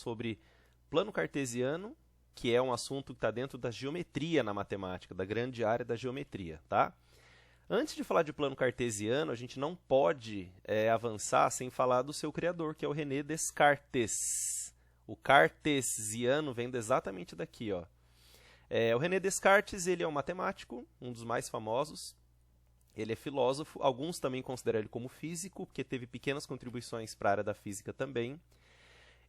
sobre plano cartesiano, que é um assunto que está dentro da geometria na matemática, da grande área da geometria, tá? Antes de falar de plano cartesiano, a gente não pode avançar sem falar do seu criador, que é o René Descartes. O cartesiano vem exatamente daqui, ó. O René Descartes, ele é um matemático, um dos mais famosos. Ele é filósofo, alguns também consideram ele como físico, porque teve pequenas contribuições para a área da física também.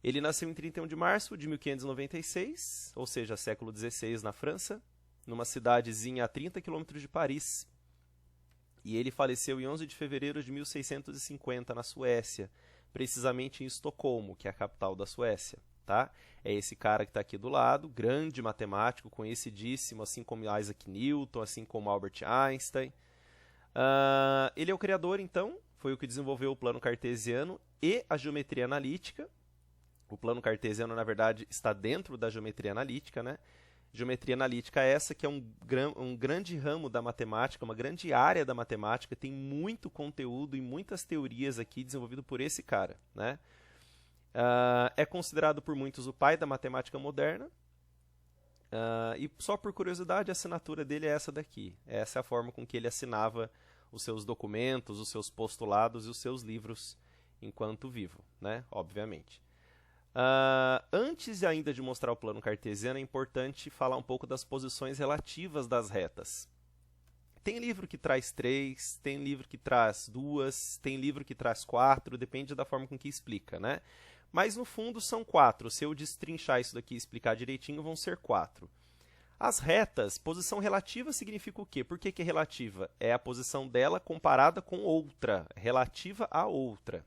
Ele nasceu em 31 de março de 1596, ou seja, século XVI na França, numa cidadezinha a 30 quilômetros de Paris. E ele faleceu em 11 de fevereiro de 1650 na Suécia, precisamente em Estocolmo, que é a capital da Suécia. Tá? É esse cara que está aqui do lado, grande matemático, conhecidíssimo, assim como Isaac Newton, assim como Albert Einstein. Ele é o criador, então, foi o que desenvolveu o plano cartesiano e a geometria analítica. O plano cartesiano, na verdade, está dentro da geometria analítica, né? Geometria analítica é essa que é um grande ramo da matemática, uma grande área da matemática, tem muito conteúdo e muitas teorias aqui desenvolvido por esse cara, né? É considerado por muitos o pai da matemática moderna. E só por curiosidade, a assinatura dele é essa daqui. Essa é a forma com que ele assinava os seus documentos, os seus postulados e os seus livros enquanto vivo, né? Obviamente. Antes ainda de mostrar o plano cartesiano, é importante falar um pouco das posições relativas das retas. Tem livro que traz 3, tem livro que traz 2, tem livro que traz 4, depende da forma com que explica, né? Mas no fundo são 4. Se eu destrinchar isso daqui e explicar direitinho, vão ser 4. As retas, posição relativa significa o quê? Por que é relativa? É a posição dela comparada com outra, relativa a outra.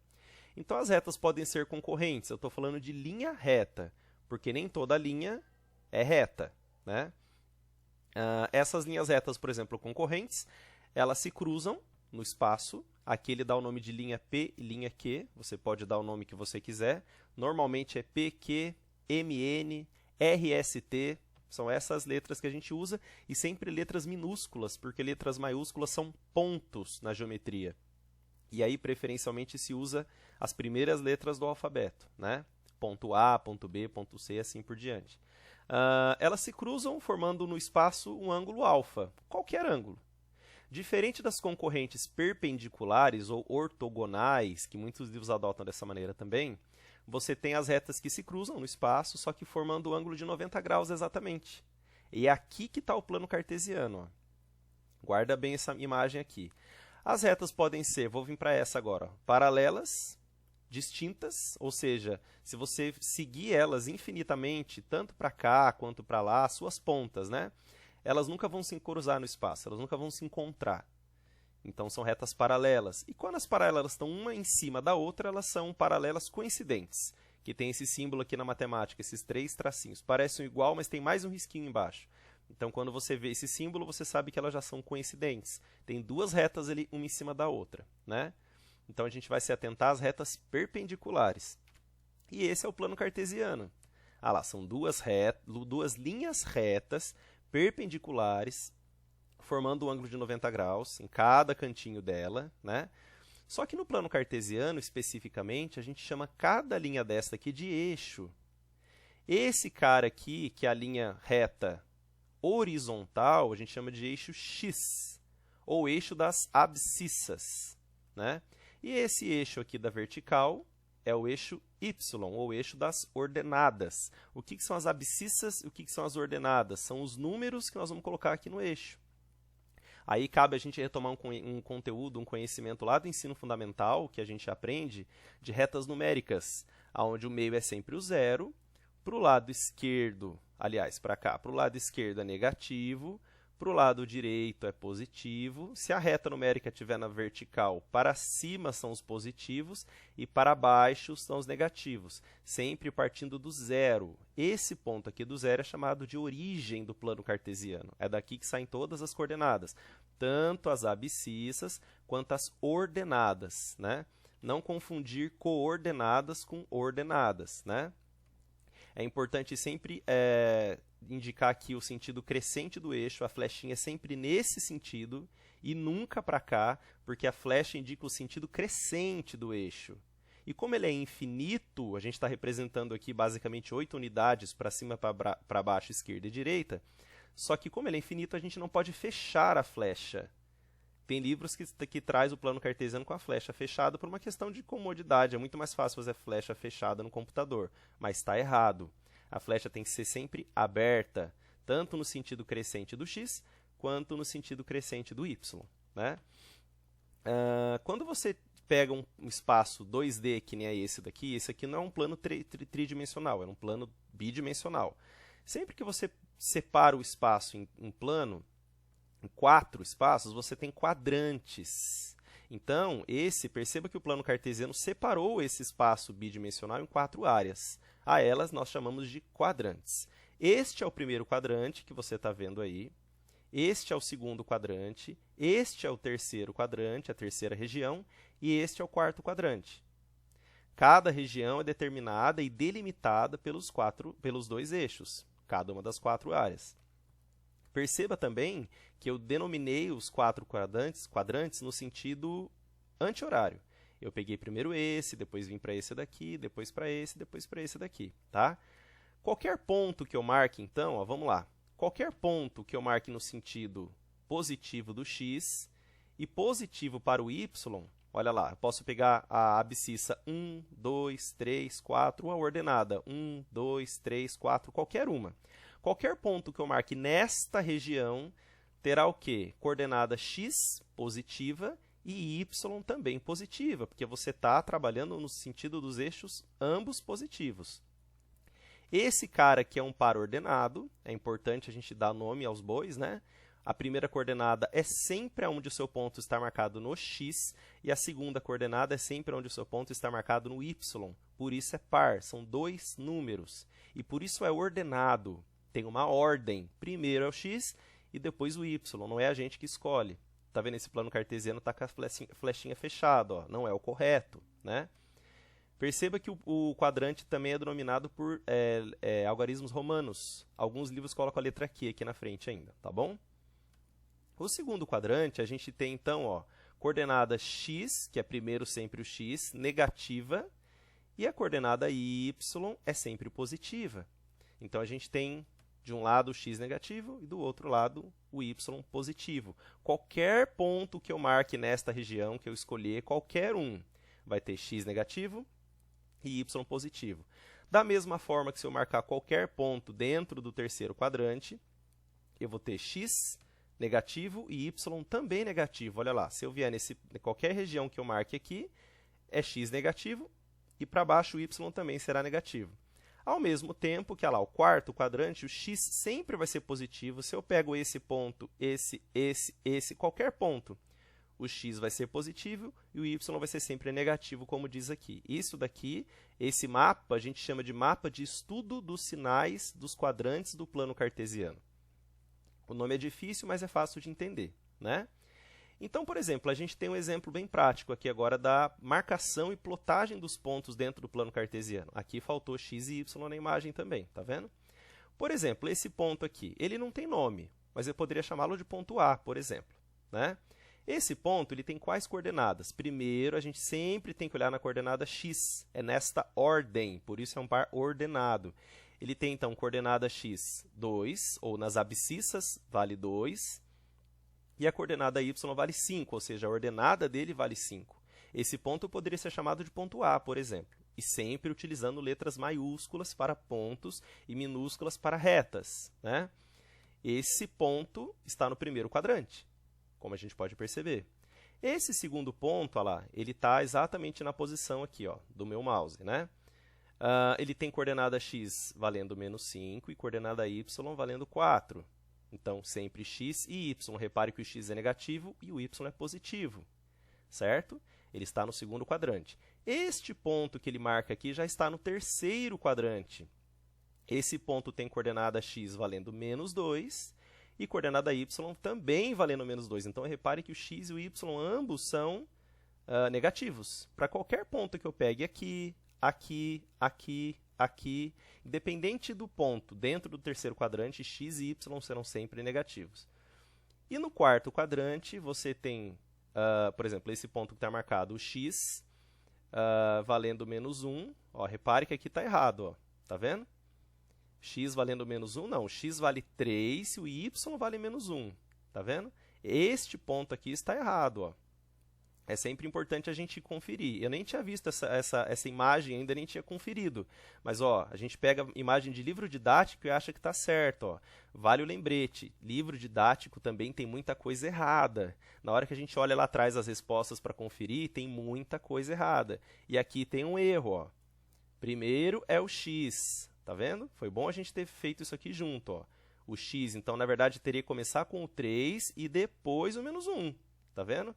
Então as retas podem ser concorrentes. Eu estou falando de linha reta, porque nem toda linha é reta, né? Essas linhas retas, por exemplo, concorrentes, elas se cruzam no espaço. Aqui ele dá o nome de linha P e linha Q. Você pode dar o nome que você quiser. Normalmente é PQ, MN, RST. São essas letras que a gente usa. E sempre letras minúsculas, porque letras maiúsculas são pontos na geometria. E aí, preferencialmente, se usa as primeiras letras do alfabeto, né? Ponto A, ponto B, ponto C, assim por diante. Elas se cruzam formando no espaço um ângulo alfa, qualquer ângulo. Diferente das concorrentes perpendiculares ou ortogonais, que muitos livros adotam dessa maneira também, você tem as retas que se cruzam no espaço, só que formando o ângulo de 90 graus exatamente. E é aqui que está o plano cartesiano. Ó. Guarda bem essa imagem aqui. As retas podem ser, vou vir para essa agora, ó, paralelas, distintas, ou seja, se você seguir elas infinitamente, tanto para cá quanto para lá, suas pontas, né? Elas nunca vão se cruzar no espaço, elas nunca vão se encontrar. Então são retas paralelas. E quando as paralelas estão uma em cima da outra, elas são paralelas coincidentes, que tem esse símbolo aqui na matemática, esses 3 tracinhos. Parecem igual, mas tem mais um risquinho embaixo. Então, quando você vê esse símbolo, você sabe que elas já são coincidentes. Tem 2 retas ali, uma em cima da outra, né? Então, a gente vai se atentar às retas perpendiculares. E esse é o plano cartesiano. Lá, são 2 linhas retas perpendiculares, formando um ângulo de 90 graus em cada cantinho dela, né? Só que no plano cartesiano, especificamente, a gente chama cada linha desta aqui de eixo. Esse cara aqui, que é a linha reta horizontal, a gente chama de eixo X, ou eixo das abscissas, né? E esse eixo aqui da vertical é o eixo Y, ou eixo das ordenadas. O que são as abscissas e o que são as ordenadas? São os números que nós vamos colocar aqui no eixo. Aí cabe a gente retomar um conteúdo, um conhecimento lá do ensino fundamental, que a gente aprende, de retas numéricas, onde o meio é sempre o 0, para o lado esquerdo, aliás, para cá, para o lado esquerdo é negativo, para o lado direito é positivo. Se a reta numérica estiver na vertical, para cima são os positivos e para baixo são os negativos, sempre partindo do 0. Esse ponto aqui do 0 é chamado de origem do plano cartesiano. É daqui que saem todas as coordenadas, tanto as abscissas quanto as ordenadas, né? Não confundir coordenadas com ordenadas, né? É importante sempre indicar aqui o sentido crescente do eixo, a flechinha é sempre nesse sentido e nunca para cá, porque a flecha indica o sentido crescente do eixo. E como ele é infinito, a gente está representando aqui basicamente 8 unidades para cima, para baixo, esquerda e direita. Só que como ele é infinito, a gente não pode fechar a flecha. Tem livros que traz o plano cartesiano com a flecha fechada por uma questão de comodidade. É muito mais fácil fazer flecha fechada no computador. Mas está errado. A flecha tem que ser sempre aberta, tanto no sentido crescente do x, quanto no sentido crescente do y. Né? Quando você pega um espaço 2D, que nem é esse daqui, esse aqui não é um plano tridimensional, é um plano bidimensional. Sempre que você separa o espaço em plano, em 4 espaços, você tem quadrantes. Então, perceba que o plano cartesiano separou esse espaço bidimensional em 4 áreas. A elas nós chamamos de quadrantes. Este é o primeiro quadrante que você está vendo aí. Este é o segundo quadrante. Este é o terceiro quadrante, a terceira região. E este é o quarto quadrante. Cada região é determinada e delimitada pelos 2 eixos, cada uma das 4 áreas. Perceba também que eu denominei os 4 quadrantes no sentido anti-horário. Eu peguei primeiro esse, depois vim para esse daqui, depois para esse, depois para esse daqui. Tá? Qualquer ponto que eu marque, então, ó, vamos lá. Qualquer ponto que eu marque no sentido positivo do x e positivo para o y, olha lá, eu posso pegar a abscissa 1, 2, 3, 4, uma ordenada 1, 2, 3, 4, qualquer uma. Qualquer ponto que eu marque nesta região terá o quê? Coordenada x positiva e y também positiva, porque você está trabalhando no sentido dos eixos ambos positivos. Esse cara aqui é um par ordenado, é importante a gente dar nome aos bois, né? A primeira coordenada é sempre onde o seu ponto está marcado no x, e a segunda coordenada é sempre onde o seu ponto está marcado no y. Por isso é par, são 2 números. E por isso é ordenado. Tem uma ordem. Primeiro é o x e depois o y. Não é a gente que escolhe. Tá vendo? Esse plano cartesiano está com a flechinha fechada. Ó. Não é o correto. Né? Perceba que o quadrante também é denominado por algarismos romanos. Alguns livros colocam a letra Q aqui na frente ainda. Tá bom? O segundo quadrante, a gente tem, então, ó, coordenada x, que é primeiro sempre o x, negativa, e a coordenada y é sempre positiva. Então, a gente tem, de um lado, o x negativo e do outro lado, o y positivo. Qualquer ponto que eu marque nesta região, que eu escolher, qualquer um, vai ter x negativo e y positivo. Da mesma forma que se eu marcar qualquer ponto dentro do terceiro quadrante, eu vou ter x negativo e y também negativo. Olha lá, se eu vier qualquer região que eu marque aqui, é x negativo e para baixo o y também será negativo. Ao mesmo tempo que, olha lá, o quarto quadrante, o x sempre vai ser positivo. Se eu pego esse ponto, esse, qualquer ponto, o x vai ser positivo e o y vai ser sempre negativo, como diz aqui. Isso daqui, esse mapa, a gente chama de mapa de estudo dos sinais dos quadrantes do plano cartesiano. O nome é difícil, mas é fácil de entender, né? Então, por exemplo, a gente tem um exemplo bem prático aqui agora da marcação e plotagem dos pontos dentro do plano cartesiano. Aqui faltou x e y na imagem também, tá vendo? Por exemplo, esse ponto aqui, ele não tem nome, mas eu poderia chamá-lo de ponto A, por exemplo, né? Esse ponto, ele tem quais coordenadas? Primeiro, a gente sempre tem que olhar na coordenada x, é nesta ordem, por isso é um par ordenado. Ele tem, então, coordenada x 2, ou nas abscissas, vale 2, e a coordenada y vale 5, ou seja, a ordenada dele vale 5. Esse ponto poderia ser chamado de ponto A, por exemplo, e sempre utilizando letras maiúsculas para pontos e minúsculas para retas, né? Esse ponto está no primeiro quadrante, como a gente pode perceber. Esse segundo ponto, olha lá, ele está exatamente na posição aqui, ó, do meu mouse, né? Ele tem coordenada x valendo menos 5 e coordenada y valendo 4. Então, sempre x e y. Repare que o x é negativo e o y é positivo, certo? Ele está no segundo quadrante. Este ponto que ele marca aqui já está no terceiro quadrante. Esse ponto tem coordenada x valendo menos 2 e coordenada y também valendo menos 2. Então, repare que o x e o y ambos são negativos. Para qualquer ponto que eu pegue aqui, aqui, aqui, aqui, independente do ponto dentro do terceiro quadrante, x e y serão sempre negativos. E no quarto quadrante, você tem, por exemplo, esse ponto que está marcado, o x, valendo menos 1. Ó, repare que aqui está errado, ó. Tá vendo? X valendo menos 1, não. X vale 3 e o y vale menos 1. Tá vendo? Este ponto aqui está errado, ó. É sempre importante a gente conferir. Eu nem tinha visto essa imagem, ainda nem tinha conferido. Mas, ó, a gente pega imagem de livro didático e acha que está certo. Ó. Vale o lembrete. Livro didático também tem muita coisa errada. Na hora que a gente olha lá atrás as respostas para conferir, tem muita coisa errada. E aqui tem um erro. Ó. Primeiro é o x. Tá vendo? Foi bom a gente ter feito isso aqui junto. Ó. O x, então, na verdade, teria que começar com o 3 e depois o menos 1. Tá vendo?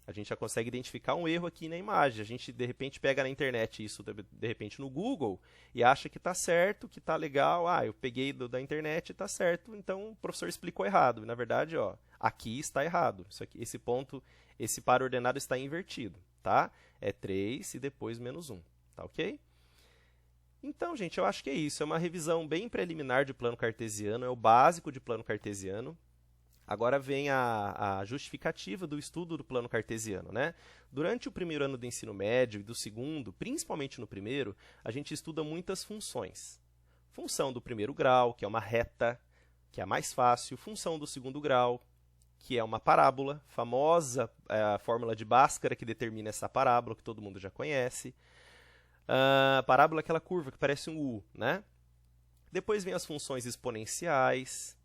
A gente já consegue identificar um erro aqui na imagem. A gente, de repente, pega na internet isso, de repente, no Google, e acha que está certo, que está legal. Ah, eu peguei da internet e está certo, então o professor explicou errado. Na verdade, ó, aqui está errado. Isso aqui, esse ponto, esse par ordenado está invertido, tá? É 3 e depois menos 1, tá ok? Então, gente, eu acho que é isso. É uma revisão bem preliminar de plano cartesiano, é o básico de plano cartesiano. Agora vem a justificativa do estudo do plano cartesiano, né? Durante o primeiro ano do ensino médio e do segundo, principalmente no primeiro, a gente estuda muitas funções. Função do primeiro grau, que é uma reta, que é a mais fácil. Função do segundo grau, que é uma parábola, famosa a fórmula de Bhaskara que determina essa parábola, que todo mundo já conhece. A parábola é aquela curva que parece um U, né? Depois vem as funções exponenciais,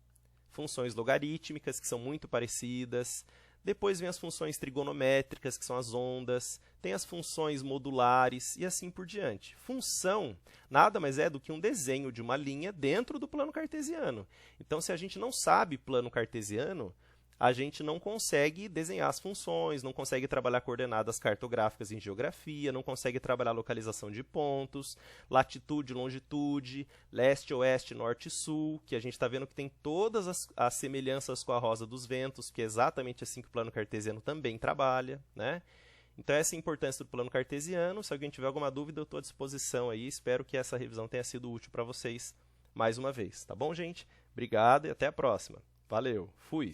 funções logarítmicas, que são muito parecidas. Depois vem as funções trigonométricas, que são as ondas. Tem as funções modulares e assim por diante. Função nada mais é do que um desenho de uma linha dentro do plano cartesiano. Então, se a gente não sabe plano cartesiano, a gente não consegue desenhar as funções, não consegue trabalhar coordenadas cartográficas em geografia, não consegue trabalhar localização de pontos, latitude, longitude, leste, oeste, norte e sul, que a gente está vendo que tem todas as semelhanças com a rosa dos ventos, que é exatamente assim que o plano cartesiano também trabalha, né? Então, essa é a importância do plano cartesiano. Se alguém tiver alguma dúvida, eu estou à disposição aí. Espero que essa revisão tenha sido útil para vocês mais uma vez. Tá bom, gente? Obrigado e até a próxima. Valeu. Fui!